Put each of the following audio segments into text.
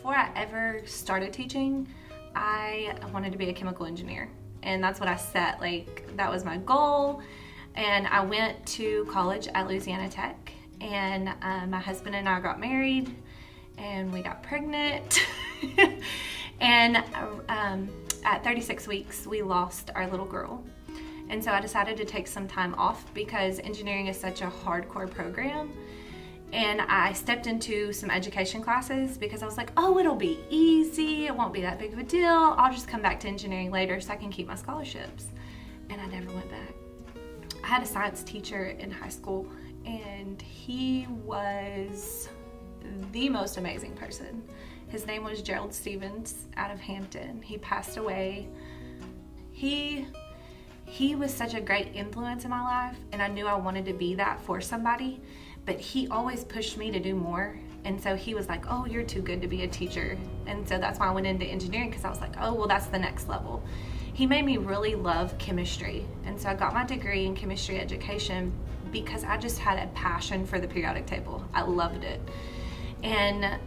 before I ever started teaching, I wanted to be a chemical engineer. And that's what I set, like that was my goal. And I went to college at Louisiana Tech, and my husband and I got married and we got pregnant. And at 36 weeks, we lost our little girl. And so I decided to take some time off because engineering is such a hardcore program. And I stepped into some education classes because I was like, oh, it'll be easy. It won't be that big of a deal. I'll just come back to engineering later so I can keep my scholarships. And I never went back. I had a science teacher in high school, and he was the most amazing person. His name was Gerald Stevens out of Hampton. He passed away. He was such a great influence in my life, and I knew I wanted to be that for somebody. But he always pushed me to do more. And so he was like, oh, you're too good to be a teacher. And so that's why I went into engineering, because I was like, oh, well, that's the next level. He made me really love chemistry. And so I got my degree in chemistry education because I just had a passion for the periodic table. I loved it. And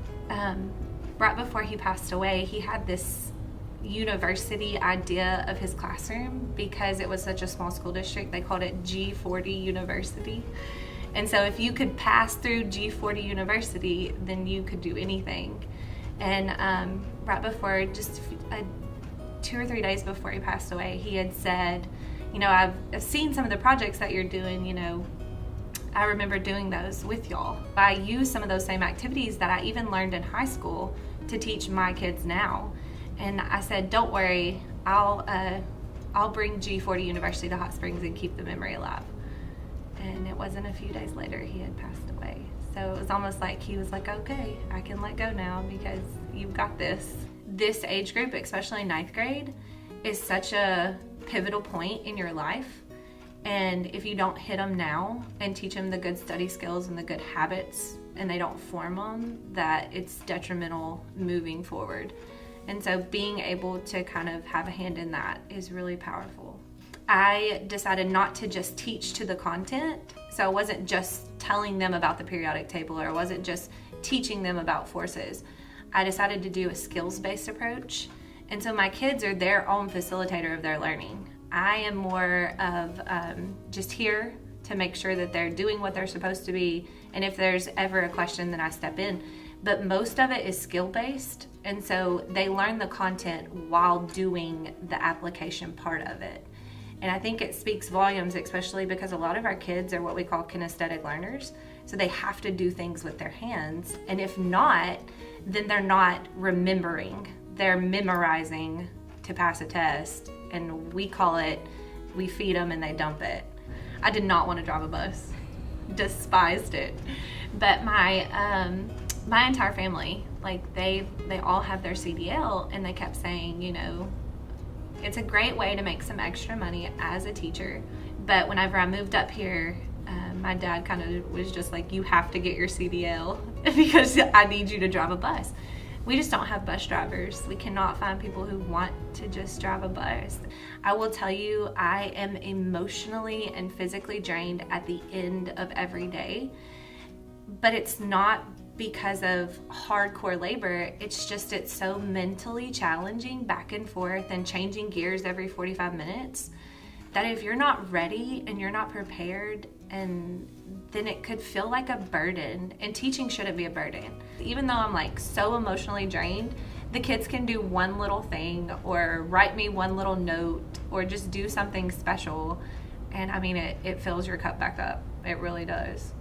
right before he passed away, he had this university idea of his classroom because it was such a small school district. They called it G40 University. And so if you could pass through G40 University, then you could do anything. And right before, just 2 or 3 days before he passed away, he had said, you know, I've seen some of the projects that you're doing, you know, I remember doing those with y'all. I use some of those same activities that I even learned in high school to teach my kids now. And I said, don't worry, I'll bring G40 University to Hot Springs and keep the memory alive. And it wasn't a few days later he had passed away. So it was almost like he was like, okay, I can let go now because you've got this. This age group, especially 9th grade, is such a pivotal point in your life. And if you don't hit them now and teach them the good study skills and the good habits, and they don't form them, that it's detrimental moving forward. And so being able to kind of have a hand in that is really powerful. I decided not to just teach to the content. So I wasn't just telling them about the periodic table, or I wasn't just teaching them about forces. I decided to do a skills-based approach. And so my kids are their own facilitator of their learning. I am more of just here to make sure that they're doing what they're supposed to be. And if there's ever a question, then I step in. But most of it is skill-based. And so they learn the content while doing the application part of it. And I think it speaks volumes, especially because a lot of our kids are what we call kinesthetic learners. So they have to do things with their hands. And if not, then they're not remembering. They're memorizing to pass a test. And we call it, we feed them and they dump it. I did not want to drive a bus. Despised it. But my entire family, like they all have their CDL, and they kept saying, you know, it's a great way to make some extra money as a teacher. But whenever I moved up here, my dad kind of was just like, you have to get your CDL because I need you to drive a bus. We just don't have bus drivers. We cannot find people who want to just drive a bus. I will tell you, I am emotionally and physically drained at the end of every day. But it's not because of hardcore labor. It's just, it's so mentally challenging back and forth and changing gears every 45 minutes that if you're not ready and you're not prepared, and then it could feel like a burden. And teaching shouldn't be a burden. Even though I'm like so emotionally drained, the kids can do one little thing or write me one little note or just do something special. And I mean, it fills your cup back up. It really does.